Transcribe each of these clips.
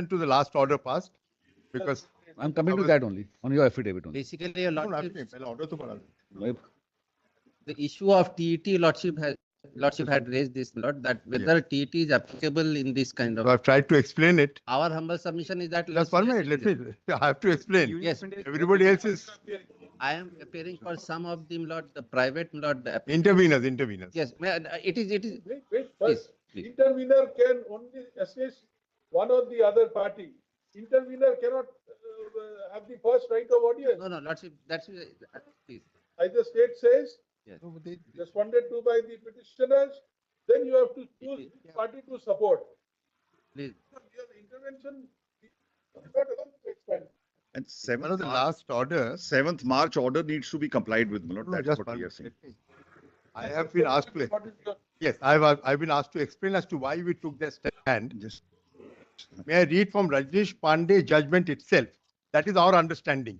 to the last order passed because I'm coming to that only, on your affidavit only. Basically, a lot Why- the issue of TET, Lordship had raised this lot, that whether TET is applicable in this kind So of. I've tried to explain it. Our humble submission is that. Just 1 minute, let me. I have to explain. Yes, Everybody else is I am appearing for some of them, lot, the private lot. interveners. Yes, it is. Wait, Please, first, please. intervener can only assist one or the other party. Intervener cannot have the first right of audience. No, Lordship, that's, please. As the state says, Yes. responded to by the petitioners, then you have to choose the party to support. Please. Your intervention is not allowed to expand. And One of the last orders. 7th March order needs to be complied with, Milord. No, That's just what one we are saying. minute. I have been asked to. What is your Yes, I've been asked to explain as to why we took that stand. Just May I read from Rajneesh Pandey's judgment itself? That is our understanding.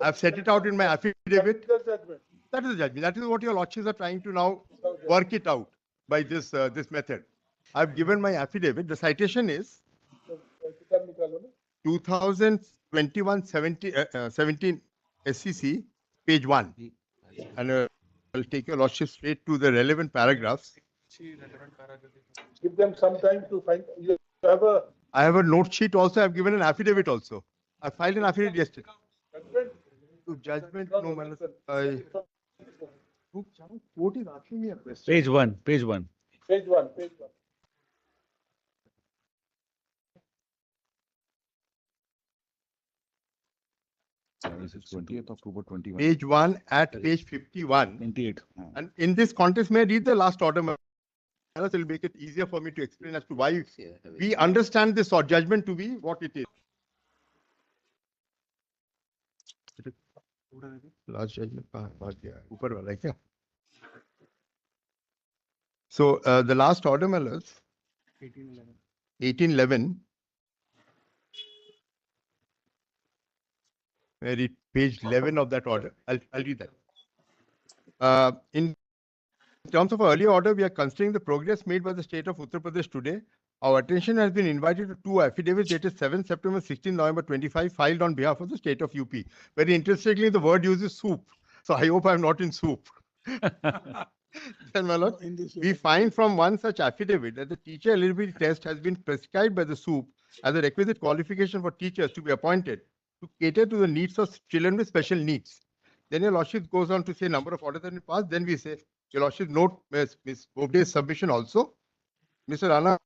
I've set it out in my affidavit. the judgment? That is the judgment. That is what your lordships are trying to now work it out by this method. I've given my affidavit. The citation is 2021-17 SCC, page 1. And I'll take your lordship straight to the relevant paragraphs. Give them some time to find. You have a I have a note sheet also. I've given an affidavit also. I filed an affidavit yesterday. judgment. To judgment, no, man. Court is asking me a question. Page 1, page 1. Page one. this is 20th October 21. Page 1 at page 51. 28. And in this context, may I read the last order? It will make it easier for me to explain as to why we understand this or judgment to be what it is. Last judgment. ऊपर वाला है क्या? So the last order, my lords, 1811. May I read page 11 of that order? I'll read that. In terms of earlier order, we are considering the progress made by the state of Uttar Pradesh today. Our attention has been invited to two affidavits dated 7 September, 16 November 25, filed on behalf of the state of UP. Very interestingly, the word uses soup. So I hope I'm not in soup. Then, my lord, we find from one such affidavit that the teacher eligibility test has been prescribed by the SOUP as a requisite qualification for teachers to be appointed to cater to the needs of children with special needs. Then your lordship goes on to say number of orders that we passed. Then we say, your lordship note Ms. Bobde's submission also. Mr. Rana,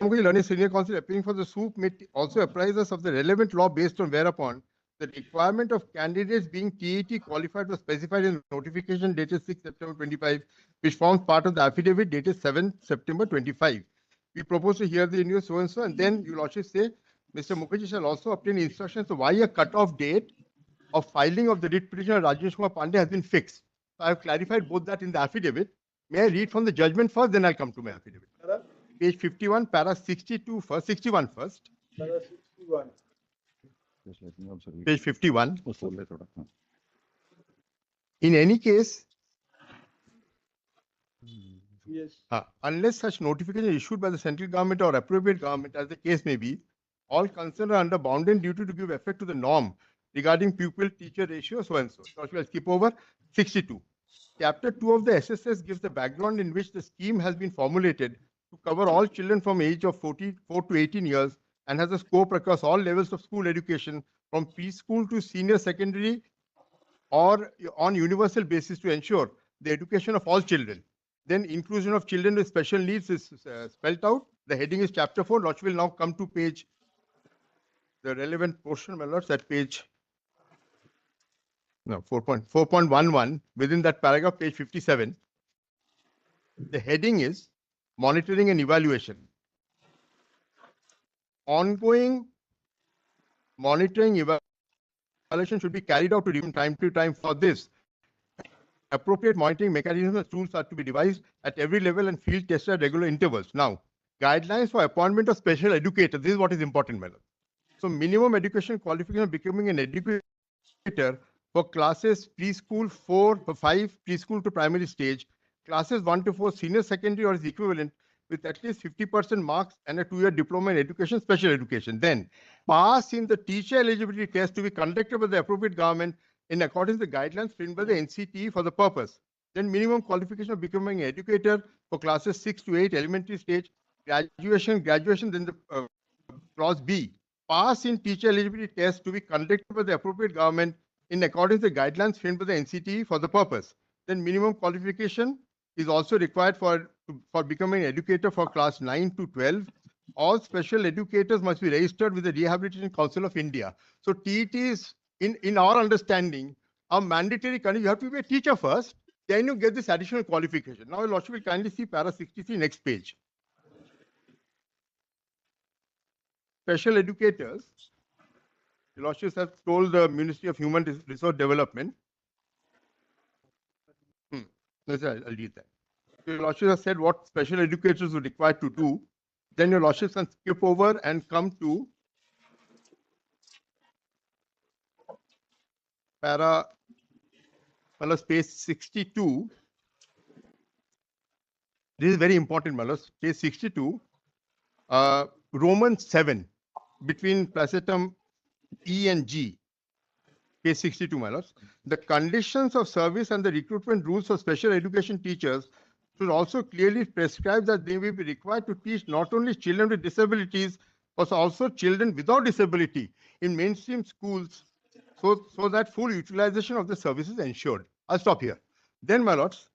learning senior counsel appearing for the SOUP may also apprise us of the relevant law based on whereupon the requirement of candidates being TET qualified was specified in notification dated 6 September 25, which forms part of the affidavit dated 7 September 25. We propose to hear the interview so and so, and then your lordship say, Mr. Mukherjee shall also obtain instructions of why a cut-off date of filing of the writ petition of Rajesh Kumar Pandey has been fixed. So I have clarified both that in the affidavit. May I read from the judgment first, then I'll come to my affidavit. Page 51, para 62 first, 61 first. Para 61. Just let me also read. Page 51. उसको ले थोड़ा, हाँ. In any case, Yes. unless such notification is issued by the central government or appropriate government, as the case may be, all concerned are under bounden duty to give effect to the norm regarding pupil-teacher ratio, so and so. So we'll skip over 62. Chapter 2 of the SSS gives the background in which the scheme has been formulated to cover all children from age of 4 to 18 years and has a scope across all levels of school education from preschool to senior secondary or on universal basis to ensure the education of all children. Then inclusion of children with special needs is spelled out. The heading is chapter 4. Lodge will now come to page, the relevant portion, my lords, at page 4.11. Within that paragraph, page 57. The heading is monitoring and evaluation. Ongoing monitoring evaluation should be carried out from time to time. For this, appropriate monitoring mechanisms and tools are to be devised at every level and field tested at regular intervals. Now, guidelines for appointment of special educator. This is what is important, my lord. So, minimum education qualification of becoming an educator for classes preschool 4 to 5, preschool to primary stage, classes 1 to 4, senior secondary or its equivalent, with at least 50% marks and a 2-year diploma in education, special education. Then pass in the teacher eligibility test to be conducted by the appropriate government in accordance with the guidelines framed by the NCTE for the purpose. Then minimum qualification of becoming an educator for classes 6 to 8 elementary stage, graduation, then the clause B. Pass in teacher eligibility test to be conducted by the appropriate government in accordance with the guidelines framed by the NCTE for the purpose. Then minimum qualification is also required for becoming an educator for class 9 to 12. All special educators must be registered with the Rehabilitation Council of India. So TET is, in our understanding, a mandatory condition. You have to be a teacher first, then you get this additional qualification. Now, Lordship will kindly see para 63, next page. Special educators, the Lordship has told the Ministry of Human Resource Development. I'll read that. Your Lordship has said what special educators were required to do. Then your Lordship can skip over and come to para space 62. This is very important, Malas. Page 62, Roman 7, between placetum E and G. Page 62, Malas. The conditions of service and the recruitment rules for special education teachers should also clearly prescribe that they will be required to teach not only children with disabilities, but also children without disability in mainstream schools, so that full utilization of the service is ensured. I'll stop here. Then, my lords,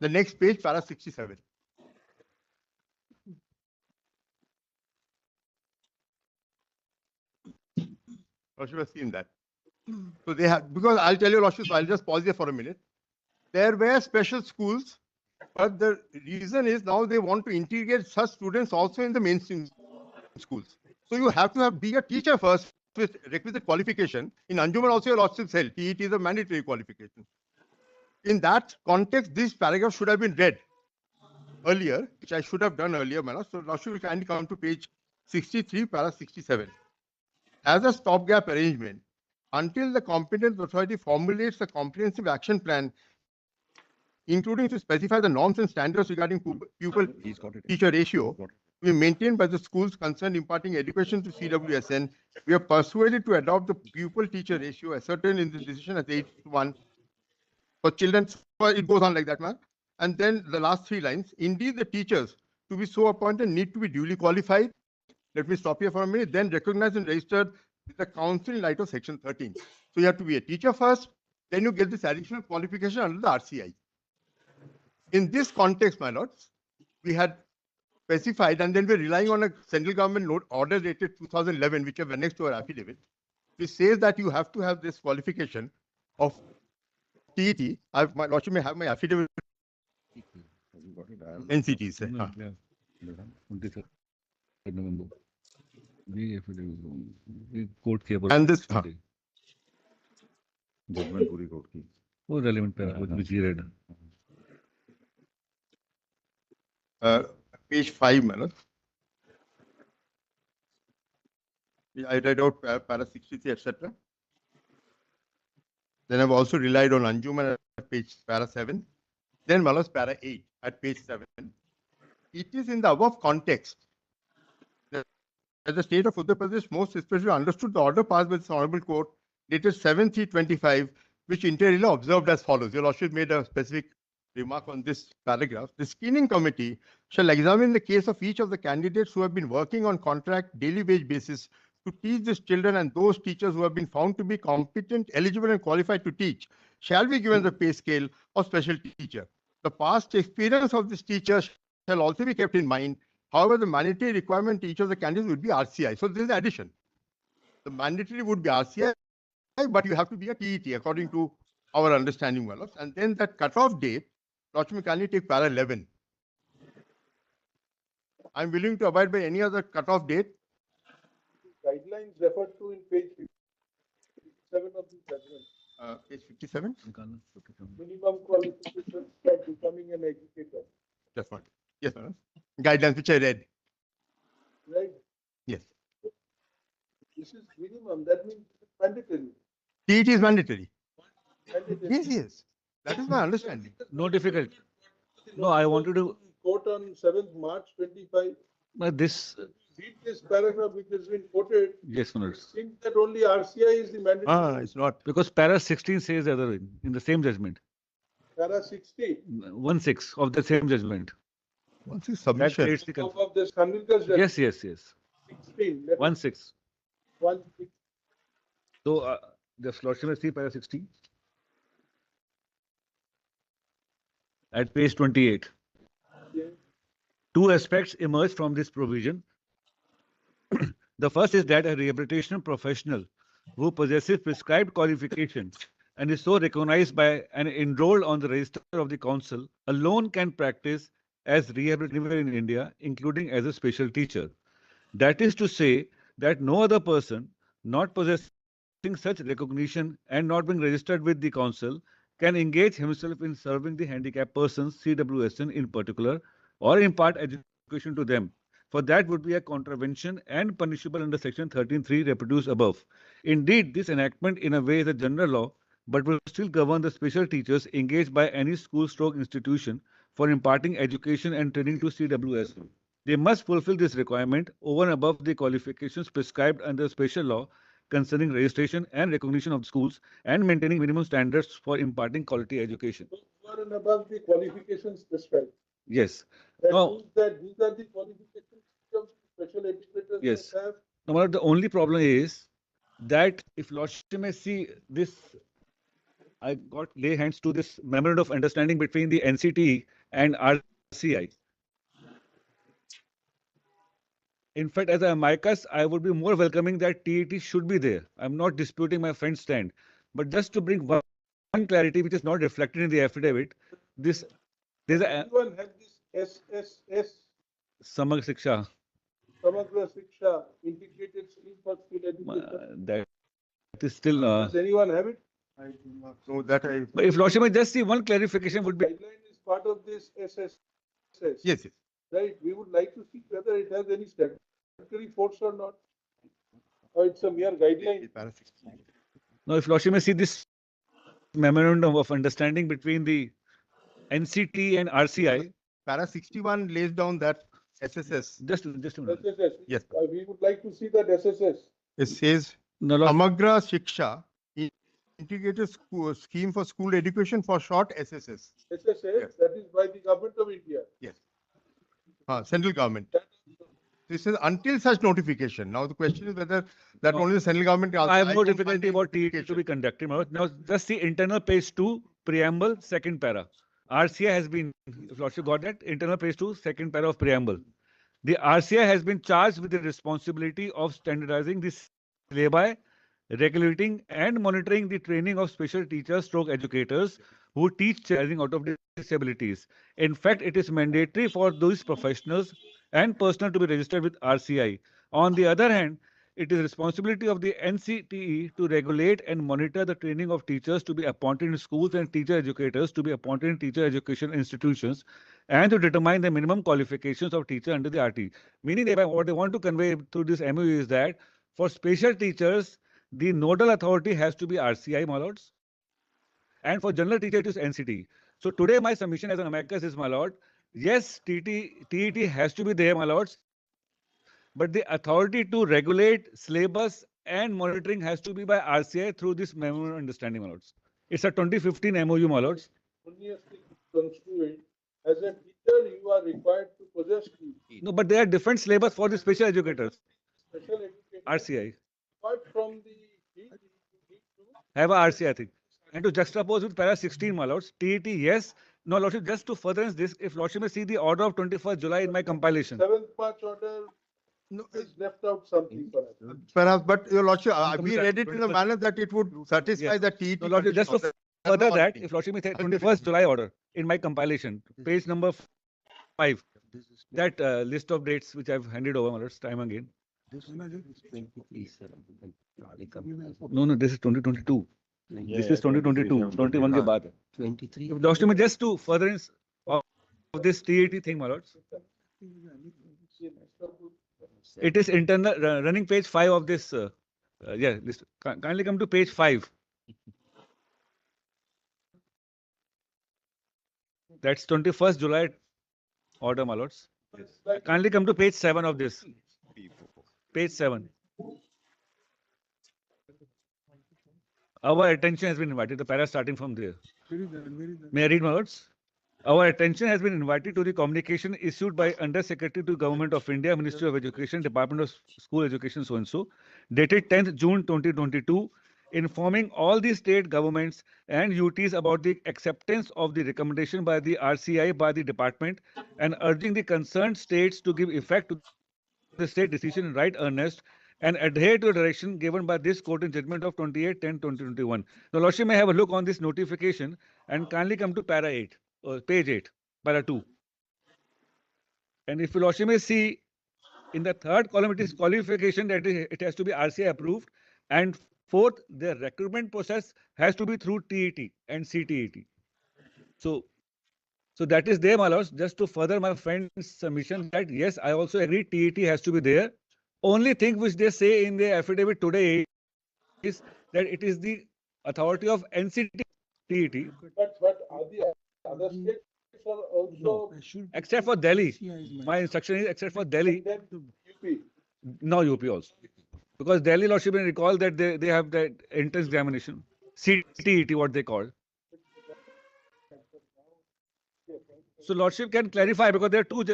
the next page, para 67. Lordship has seen that. So they have, because I'll tell you, Lordship, so I'll just pause here for a minute. There were special schools, but the reason is now they want to integrate such students also in the mainstream schools. So you have to be a teacher first with requisite qualification. In Anjuman also, your Lordship said TET is a mandatory qualification. In that context, this paragraph should have been read earlier, which I should have done earlier, Manoj. So Lordship will kindly come to page 63, para 67. As a stopgap arrangement, until the competent authority formulates a comprehensive action plan, including to specify the norms and standards regarding pupil-teacher ratio, we maintained by the schools concerned imparting education to CWSN, we are persuaded to adopt the pupil-teacher ratio ascertained in this decision as 8:1 for children. It goes on like that, man. And then the last 3 lines. Indeed, the teachers to be so appointed need to be duly qualified. Let me stop here for a minute. Then recognized and registered with the council in light of section 13. So you have to be a teacher first, then you get this additional qualification under the RCI. In this context, my lords, we had specified, and then we're relying on a central government note order dated 2011, which are next to our affidavit, which says that you have to have this qualification of TET. My lordship may have my affidavit. NCTE से हाँ. And this judgement पूरी court की वो relevant paragraph which we read. page 5, Manoj. I read out para 63, etc. Then I've also relied on Anjuman at page para 7. Then Manoj, para 8 at page 7. It is in the above context that the state of Uttar Pradesh most especially understood the order passed by this honorable court dated 7/3/25, which inter alia observed as follows. Your Lordship made a specific remark on this paragraph. The screening committee shall examine the case of each of the candidates who have been working on contract daily wage basis to teach these children, and those teachers who have been found to be competent, eligible, and qualified to teach shall be given the pay scale of special teacher. The past experience of this teacher shall also be kept in mind. However, the mandatory requirement to each of the candidates would be RCI. So this is the addition. The mandatory would be RCI, but you have to be a TET according to our understanding, well. And then that cutoff date, Lordship can take para 11. I'm willing to abide by any other cutoff date. Guidelines referred to in page 57 of the judgment. Page 57. Minimum qualifications for becoming an educator. That's what. Yes, madam. Guidelines which I read. Right? Yes. This is minimum. That means it's mandatory. TET is mandatory. Mandatory. Yes, yes. That is my understanding. No difficult. No, I wanted to quote on 7th March 25. But this, Read this paragraph which has been quoted. yes, Manoj. It seems that only RCI is the mandatory. It's not. Because para 16 says the other way, in the same judgment. Para 60. 1/6 of the same judgment. Once it's That submission. creates the Top of this Khanvilkar's judgment. Yes, yes, yes. 16. Let us- 1/6. 1/6. So the Lordship may see para 16 at page 28. Yeah. Two aspects emerge from this provision. The first is that a rehabilitation professional who possesses prescribed qualifications and is so recognized by and enrolled on the register of the council alone can practice as rehabilitator anywhere in India, including as a special teacher. That is to say that no other person not possessing such recognition and not being registered with the council can engage himself in serving the handicapped persons, CWSN in particular, or impart education to them. For that would be a contravention and punishable under section 13(3) reproduced above. Indeed, this enactment in a way is a general law, but will still govern the special teachers engaged by any school/institution for imparting education and training to CWSN. They must fulfill this requirement over and above the qualifications prescribed under special law concerning registration and recognition of schools and maintaining minimum standards for imparting quality education. So over and above the qualifications prescribed. Yes. That Now- means that these are the qualifications of special educators Yes. must have. Now, Manoj, the only problem is that if Lordship may see this, I got lay hands to this memorandum of understanding between the NCTE and RCI. In fact, as a amicus, I would be more welcoming that TET should be there. I'm not disputing my friend's stand, but just to bring one clarity which is not reflected in the affidavit, there's a Everyone has this SSS, Samagra Shiksha Samagra Shiksha, integrated scheme for school education. that is still. Does anyone have it? I do not know that I. But if Lordship may just see one clarification would be. Guideline is part of this SSS. Yes, yes. Right, we would like to see whether it has any statutory force or not. Or it's a mere guideline. Para 16. Now, if Lordship may see this memorandum of understanding between the NCTE and RCI, Para 61 lays down that SSS. just a minute. SSS. Yes. We would like to see that SSS. It says No, Lord, Samagra Shiksha, integrated scheme for school education, for short SSS. SSS, Yes. that is by the government of India. Yes. Central government. This is until such notification. Now the question is whether that No. only the central government. I have no don't find difficulty the about TET to be conducted. Manoj. Now, just the internal page 2, preamble, second para. RCI has been, if Lordship got that, internal page 2, second para of preamble. The RCI has been charged with the responsibility of standardizing the syllabi, regulating and monitoring the training of special teachers stroke educators who teach children out of disabilities. In fact, it is mandatory for those professionals and personnel to be registered with RCI. On the other hand, it is responsibility of the NCTE to regulate and monitor the training of teachers to be appointed in schools and teacher educators to be appointed in teacher education institutions and to determine the minimum qualifications of teacher under the RT. Meaning, what they want to convey through this MOU is that for special teachers, the nodal authority has to be RCI, my lords, and for general teacher, it is NCTE. So today, my submission as an amicus is, my lord, yes, TET has to be there, my lords, but the authority to regulate syllabus and monitoring has to be by RCI through this memorandum of understanding, my lords. It's a 2015 MOU, my lords. Erroneously construed. As a teacher, you are required to possess the No, but there are different syllabus for the special educators, special education. RCI. Apart from the need to Have a RCI, I think. And to juxtapose with para 16, my lords, TET, yes. No, lordship, just to further this, if lordship may see the order of 21st July in my compilation. 7th March order No, has left out something for us. perhaps, but your lordship, Come we to read that, it in a 21st. manner that it would satisfy Yes. the TET. No, lordship, just to condition. further not that, me. if lordship may say 21st July order in my compilation, page number 5, that list of dates which I've handed over, my lords, time again. No, this is 2022. This is 2022, 21 के बाद है. 23. If lordship may just to furtherance of this TET thing, my lords. It is internal running page 5 of this. Yeah, list. Kindly come to page 5. That's 21st July order, my lords. Like, Kindly come to page 7 of this. Page 7. Our attention has been invited. The para starting from there. May I read, my lords? Our attention has been invited to the communication issued by Under Secretary to Government of India, Ministry of Education, Department of School Education, so and so, dated 10th June 2022, informing all the state governments and UTs about the acceptance of the recommendation by the RCI by the department and urging the concerned states to give effect to the state decision in right earnest and adhere to the direction given by this court in judgment of 28/10/2021. Now, Lordship may have a look on this notification and kindly come to para 8, or page 8, para 2. And if Lordship may see in the third column, it is qualification that it has to be RCI approved. And fourth, the recruitment process has to be through TET and CTET. So that is there, my lords. Just to further my friend's submission that yes, I also agree TET has to be there. Only thing which they say in the affidavit today is that it is the authority of NCTE TET, but are the other states are also except for Delhi. My instruction is except for Delhi, then UP. no UP also. Because Delhi Lordship may recall that they have that entrance examination, CTET, what they call. So Lordship can clarify because there are two.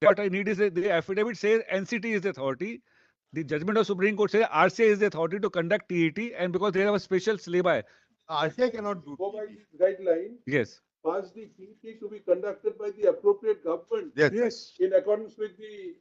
What I need is the affidavit says NCT is the authority. The judgment of Supreme Court says RCI is the authority to conduct TET, and because they have a special syllabi. RCI cannot do. Go by this guideline, Yes. pass the TET to be conducted by the appropriate government Yes. in accordance with the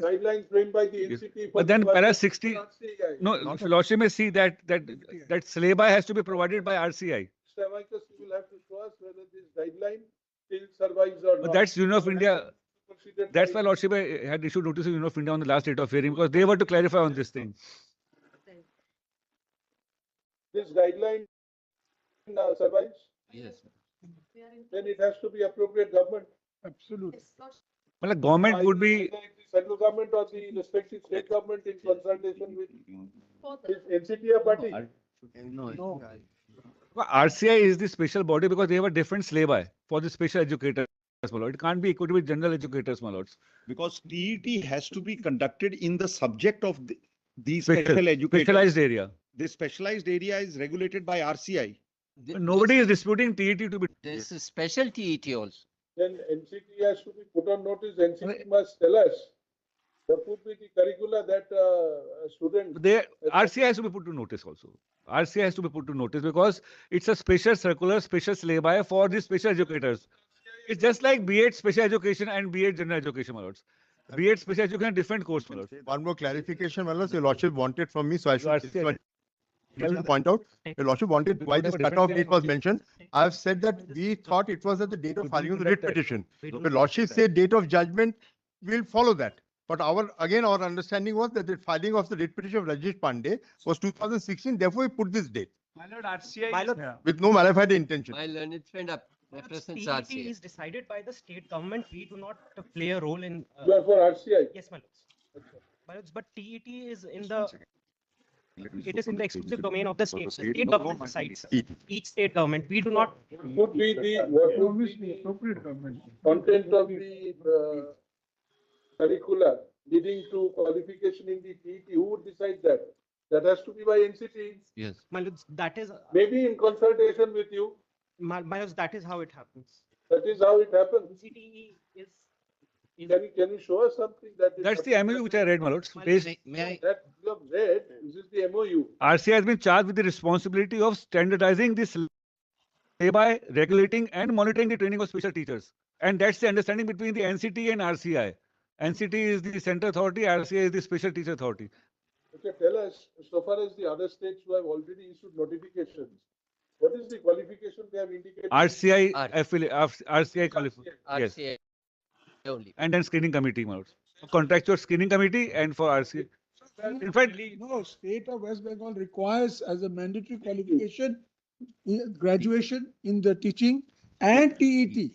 guidelines framed by the Yes. NCT. But then for para the 60. RCI. No, Lordship may see that syllabi has to be provided by RCI. Mr. Amicus, you will have to show us whether this guideline still survives or But not. that's Union of India. Considered That's by- why Lordship had issued notice to Union of India on the last date of hearing because they were to clarify on this thing. This guideline survives, Yes. then it has to be appropriate government. Well, the government would be. Either the central government or the respective state government in consultation with NCT party. RCI is the special body because they have a different syllabi for the special educators, my lord. It can't be equal with general educators, my lords. Because TET has to be conducted in the subject of the special educators. Specialized area. This specialized area is regulated by RCI. Nobody is disputing TET to be. This is special TET also. Then NCT has to be put on notice. NCT must tell us what would be the curricula that a student. RCI has to be put to notice also. RCI has to be put to notice because it's a special circular, special syllabi for the special educators. It's just like B.Ed special education and B.Ed general education, my lords. B.Ed special education, different course, my lords. One more clarification, my lords. Your lordship wanted from me, so I should RCI. point out. Your lordship wanted why this cutoff date was mentioned. I have said that we thought it was at the date of filing of the writ petition. Your lordship said date of judgment, we'll follow that. But our understanding was that the filing of the writ petition of Rajesh Pandey was 2016. Therefore, we put this date My lord, RCI with no malified intention. My learned friend represents TET RCI. is decided by the state government. We do not play a role in. You are for RCI. Yes, my lords. My lords, but TET is in the. It is in the exclusive domain of the state. The state government decides. Each state government. We do not. Would be the what would be the appropriate government content of the curricula leading to qualification in the TET? Who would decide that? That has to be by NCT. Yes. My lords, that is. Maybe in consultation with you. My lords, that is how it happens. That is how it happens. NCTE is. Can you show us something that is That's the MOU which I read, my lords. May I? that you have read? This is the MOU. RCI has been charged with the responsibility of standardizing this syllabi, regulating and monitoring the training of special teachers. And that's the understanding between the NCT and RCI. NCT is the center authority, RCI is the special teacher authority. Okay, tell us, so far as the other states who have already issued notifications, what is the qualification they have indicated? RCI R- affiliate, RCI qualification. Yes. RCI only. And then screening committee, my lords. Contractual screening committee and for RCI. In fact, No, state of West Bengal requires as a mandatory qualification, graduation in the teaching and TET.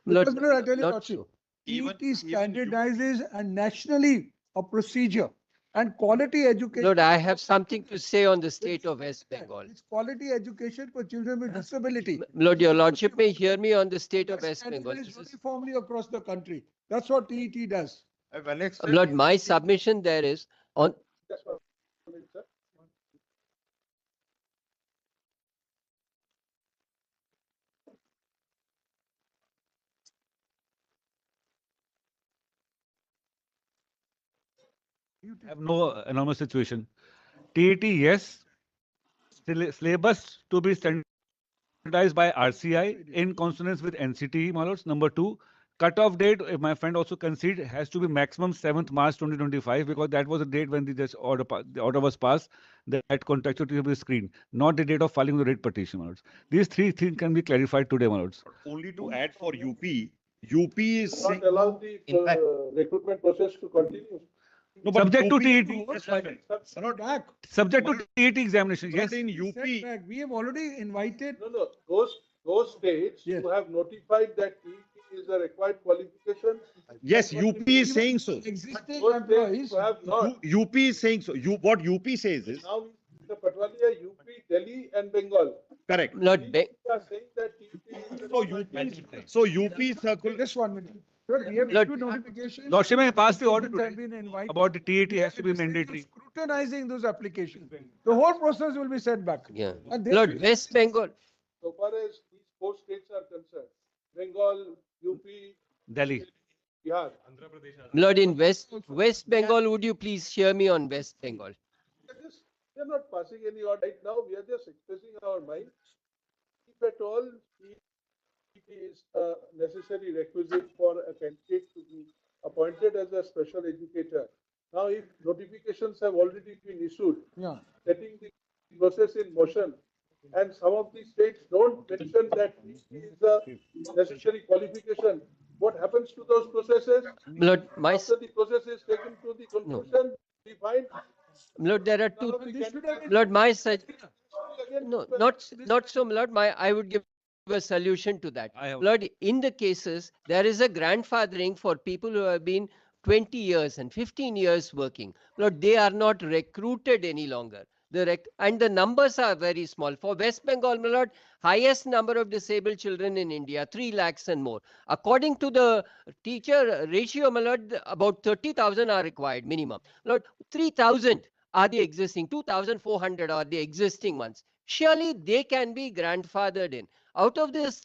Lord- Because, I tell you, Lord- Lordship, TET standardizes and nationally a procedure and quality education. Lord, I have something to say on the state of West Bengal. It's quality education for children with disability. Lord, your lordship may hear me on the state of West Bengal. Standardized uniformly across the country. That's what TET does. Lord, my submission there is on. Just 1 minute, sir. Have no enormous situation. TET, yes. Syllabus to be standardized by RCI in consonance with NCTE, my lords. Number 2, cutoff date, my friend also conceded, has to be maximum 7th March 2025 because that was the date when the order was passed. That contractual to be screened, not the date of filing the rate petition, my lords. These 3 things can be clarified today, my lords. Only to add for UP is saying, Not allow the In fact- recruitment process to continue. no, but Subject to UP TET. Just 1 minute. Not back. Subject to TET examination, But yes. in Set UP, back. We have already invited. No, those states Yes. who have notified that TET is a required qualification. yes, UP is saying so. Existing Those states employees. who have not. UP is saying so. What UP says is, Now, the Patwalia, UP, Delhi and Bengal. correct. Lord, They are saying that TET is a So required UP circle, Just 1 minute. Sir, we have Lord- issued notification. Lordship may pass the order Students have today been invited. about the TET has to be At the stage of mandatory. Scrutinizing those applications. The whole process will be set back. yeah. And they- Lord, West Bengal. So far as these 4 states are concerned, Bengal, UP, Delhi. Bihar. Lord, in West Bengal, would you please hear me on West Bengal? We are not passing any order right now. We are just expressing our mind. If at all it is a necessary requisite for a candidate to be appointed as a special educator. Now, if notifications have already been issued, Yeah. setting the process in motion, and some of the states don't mention that it is a necessary qualification, what happens to those processes? Lord, After the process is taken to the conclusion, we find Lord, there are none two. of the candidates. Lord, my sug- Again, no, not so, Lord. I would give a solution to that. I have- Lord, in the cases, there is a grandfathering for people who have been 20 years and 15 years working. Lord, they are not recruited any longer. And the numbers are very small. For West Bengal, my Lord, highest number of disabled children in India, 3 lakhs and more. According to the teacher ratio, my Lord, about 30,000 are required minimum. Lord, 3,000 are the existing, 2,400 are the existing ones. Surely they can be grandfathered in. Out of this,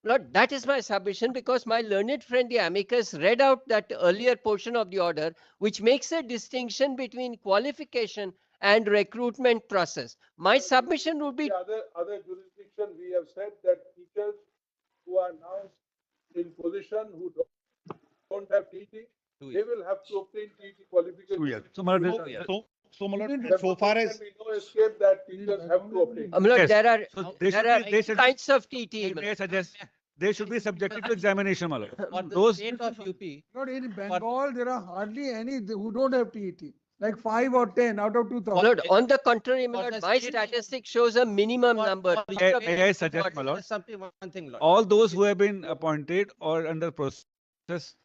Lord, that is my submission because my learned friend, the amicus, read out that earlier portion of the order, which makes a distinction between qualification and recruitment process. My submission would be, The other jurisdiction, we have said that teachers who are now in position who don't have TET, they will have to obtain TET qualification. 2 years. So, my lord, so my lord, Therefore, so far there as, can be no escape that teachers have to obtain. Lord, Yes. there are, So they there should are be- they should- kinds of TT. may I suggest they should be subjected to examination, my lord. For the Those state of UP, Not in Bengal, there are hardly any who don't have TET. Like 5 or 10 out of 2,000. Lord, on the contrary, my For Lord, the my state- statistic shows a minimum For- number. for- may I suggest, my lord, something, one thing, Lord. all those who have been appointed or under process.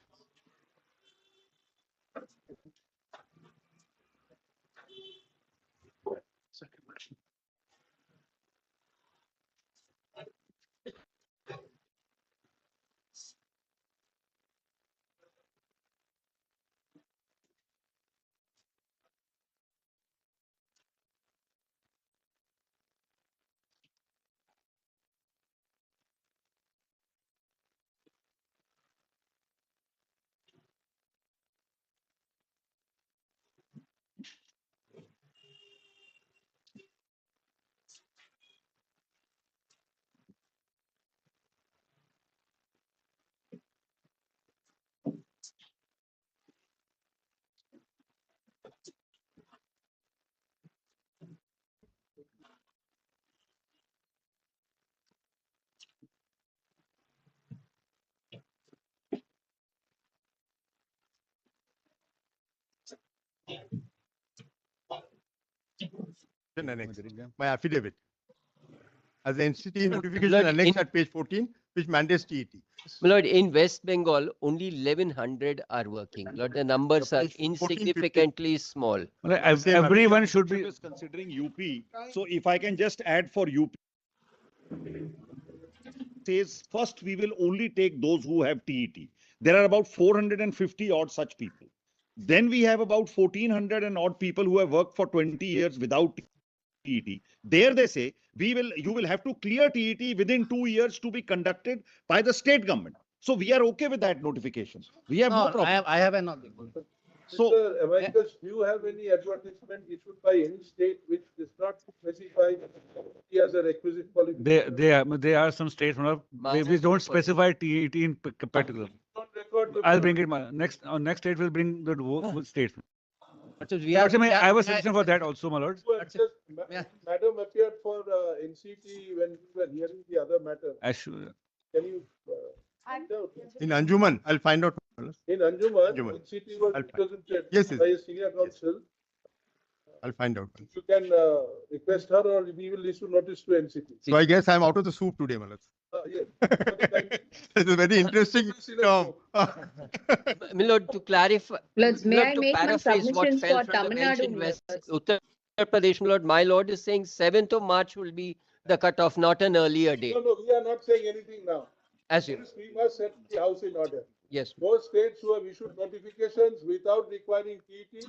Annex, my affidavit. As the NCTE notification Lord, annex in- at page 14, which mandates TET. Lord, in West Bengal, only 1100 are working. Lord, the numbers are It's 1450. insignificantly small. Everyone should be. Is considering UP. So if I can just add for UP, says first we will only take those who have TET. There are about 450 odd such people. Then we have about 1400 and odd people who have worked for 20 years without TET. There they say you will have to clear TET within 2 years to be conducted by the state government. So we are okay with that notification. We have no problem. I have another. So Mr. Amicus, do you have any advertisement issued by any state which does not specify TET as a requisite qualification? There are some states, we don't specify TET in particular. Don't record the. I'll bring it. On next state, we'll bring the states. We have, I have a suggestion for that also, my lord. Yeah. Madam appeared for NCT when we were hearing the other matter. Can you find out? In Anjuman, I'll find out. In Anjuman, Anjuman. NCT was I'll find- represented Yes, by a senior counsel. I'll find out. You can request her or we will issue notice to NCT. So I guess I'm out of the soup today, Malad. Yes. It's a very interesting term. My lord, to clarify, Lords, may Lord, I to make one paraphrase what submission fell for from the Tamil bench in Nadu West viewers? Uttar Pradesh, my lord, my lord is saying 7th of March will be the cutoff, not an earlier date. No, we are not saying anything now. As you, We must set the house in order. yes. Those states who have issued notifications without requiring TET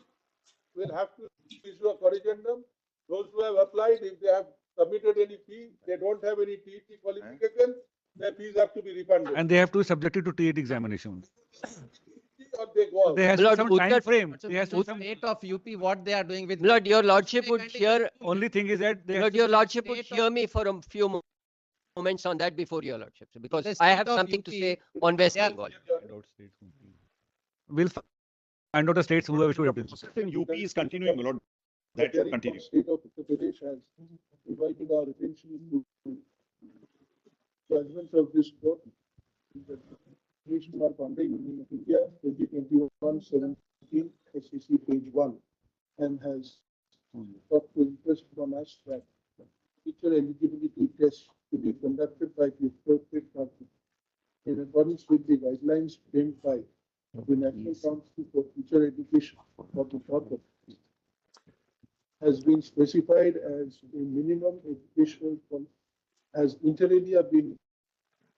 will have to issue a corrigendum. Those who have applied, if they have submitted any fee, they don't have any TET qualification, their fees have to be refunded. And they have to be subjected to TET examination. Or they go out. There has to be Lord, some Uttar- time frame. There has to be some. State of UP, what they are doing with. My lord, your lordship would hear, Only thing is that my they lord, your lordship would hear me for a few moments on that before your lordship, because The I have state of something to UP, say on West they are- Bengal. We'll find out the states who have issued applications. in UP is continuing, my lord. That should continue. State of Uttar Pradesh has invited our attention to judgments of this court. Kumar Pandey, Union of India, 2021-17, SEC page 1, and has got to interest from us that teacher eligibility tests to be conducted by the appropriate party in accordance with the guidelines framed by the National Council for Teacher Education for the purpose has been specified as a minimum educational as inter alia been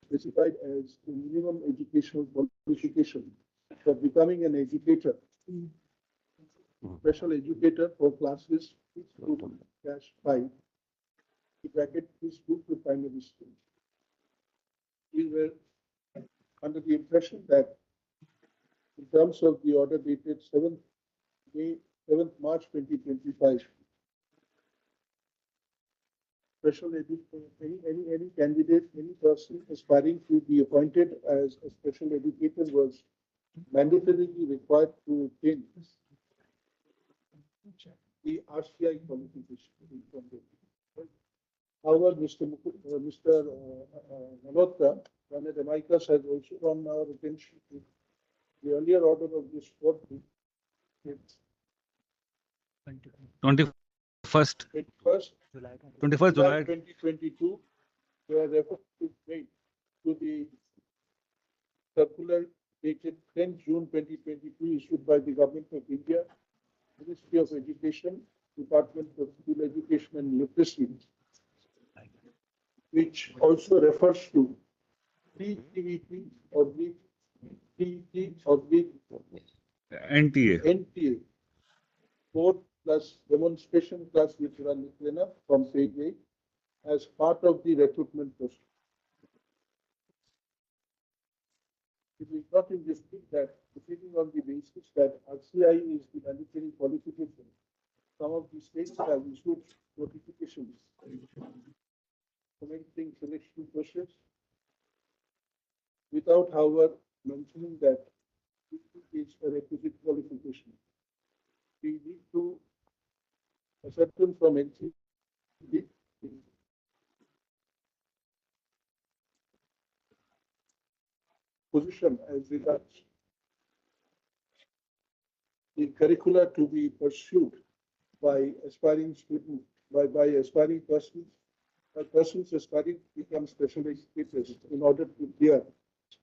specified as a minimum educational qualification for becoming an educator, special educator for classes 6-5, bracket preschool to primary school. We were under the impression that in terms of the order dated 7th March 2025, special any candidate, any person aspiring to be appointed as a special educator was mandatorily required to obtain the RCI qualification. However, Mr. Malhotra, Learned Amicus, has also drawn our attention to the earlier order of this court. 21st July 2022, where reference is made to the circular dated 10 June 2022 issued by the Government of India, Ministry of Education, Department of School Education and Literacy, which also refers to TET or the TET or the NTA, 4 plus demonstration class which run from page 8 as part of the recruitment process. It is not in dispute that, proceeding on the basis that RCI is the mandatory qualification, some of the states have issued notifications commencing selection process without, however, mentioning that it is a requisite qualification. We need to ascertain from NCTE position as regards the curricula to be pursued by aspiring students, by aspiring persons, persons aspiring to become special educators in order to clear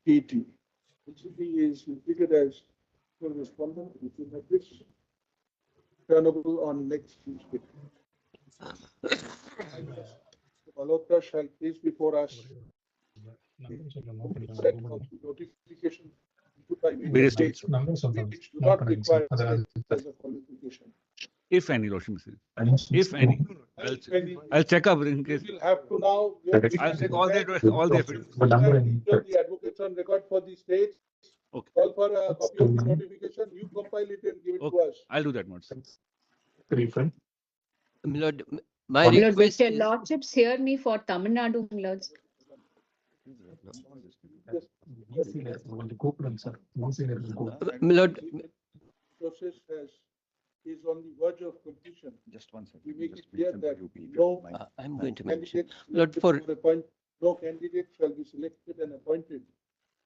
TET. NCTE is repeated as correspondent, which is like this, turnable on next Tuesday. Malhotra shall place before us set of notification by various states which do not require as a qualification. If any, Roshni Mr. If any. I'll check up in case. We will have to now. I'll check all the evidence. The advocates on record for the states. Okay. Call for a copy of the notification. You compile it and give it to Okay. us. I'll do that, Lord. Milord, my Milord, request Mr. is, Lordships, hear me for Tamil Nadu, Milords. Milord, Process is on the verge of completion. Just one second. We make Just it clear mention for that UP, if you no don't mind. I'm going to mention. candidate Lord, selected for- for no candidate shall be selected and appointed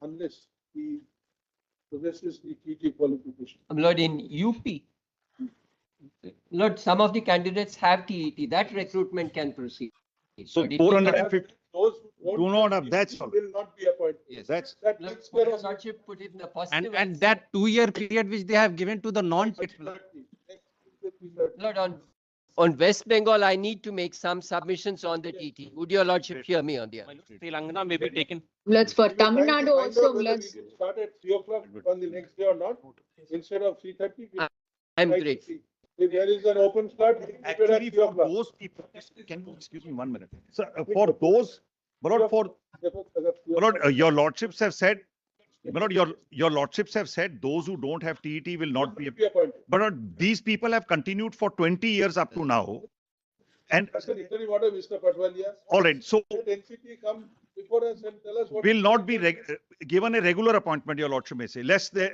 unless he possesses the TET qualification. Lord, in UP, Lord, some of the candidates have TET. That recruitment can proceed. So But it will not- 450, Those who do don't not have have, that's TET all. will not be appointed. Yes. That's, That Lord, takes care Your of it. Lordship put it in the positive. And that 2-year period which they have given to the Lord, on West Bengal, I need to make some submissions on the TT. Would your Lordship hear me on the other? Telangana may be taken. Milords, for We were Tamil trying to Nadu find also, out whether we Milords. can start at 3 o'clock on the next day or not. Instead of 3:30. I'm grateful. If there is an open slot, we keep it at actually 3 for o'clock. those people, can you excuse me 1 minute? Sir, for those, my lord, your lordships have said, my lord, your lordships have said those who don't have TET will not be, appointed. but these people have continued for 20 years up to now. And That's an interim order, Mr. Patwalia. all right, so Let NCT come before us and tell us what. will not be given a regular appointment, your lordship may say, lest they,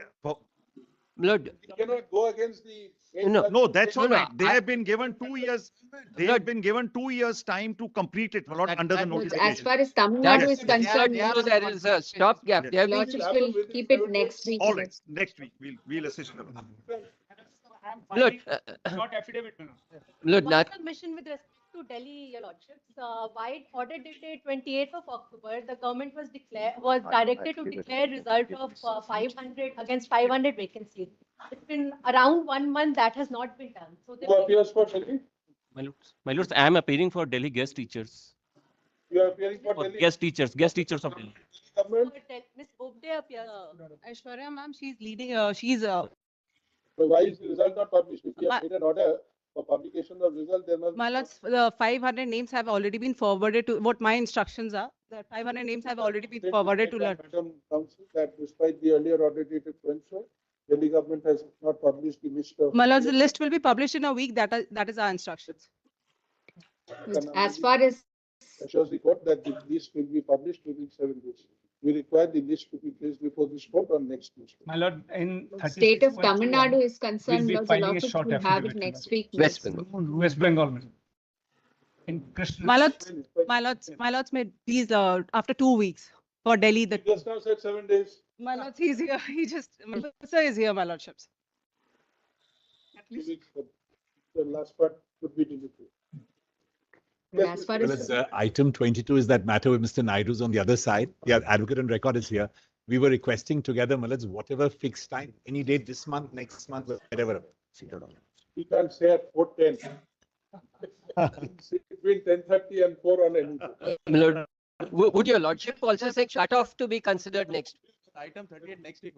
Lord, It cannot go against the. no, that's all No, right. They I- have been given 2 years, they have been given 2 years time to complete it, my lord, under the Milords, as notification. far as Tamil that Nadu is is concerned, you know, Milords, there is a stopgap. Yes. They have been- Lordships will keep it next week. All right, Milords. next week, we'll assist them. Lord, Not affidavit. Lord, One not, submission with respect to Delhi, Your Lordships. By order dated 28th of October, the government was directed to declare result of 500 against 500 vacancies. It's been around 1 month that has not been done. So Who appears for Delhi? My lords, I am appearing for Delhi guest teachers. You are appearing for For Delhi. guest teachers of Delhi. Government. Ms. Bobde appears. Aishwarya ma'am, she's leading, she's, So why is the result not published? If you have made an order for publication of result, there must. my lords, the 500 names have already been forwarded to, what my instructions are, that 500 names have already been forwarded to. Madam Council, that despite the earlier order dated so, Delhi government has not published the list of. My lords, the list will be published in a week. That is our instructions. As far as Assures the court that the list will be published within 7 days. We require the list to be placed before this court on next Tuesday. My lord, in state of Tamil Nadu is concerned, be Milords, the filing a Lordships short will have it affidavit, next week. West Milords. Bengal. West Bengal. In Krishna. My lords, may please, after 2 weeks for Delhi, You just now said 7 days. my lords, he's here, sir is here, my lordships. 2 weeks. The last part could be deleted. And as far Well, as item 22 is that matter with Mr. Naidu's on the other side. Yeah, advocate on record is here. We were requesting together, Milords, whatever fixed time, any date this month, next month, whatever. You can't say at 4:10. Between 10:30 and 4 on any. Lord, would your Lordship also say cut off to be considered next? Item 38 next week.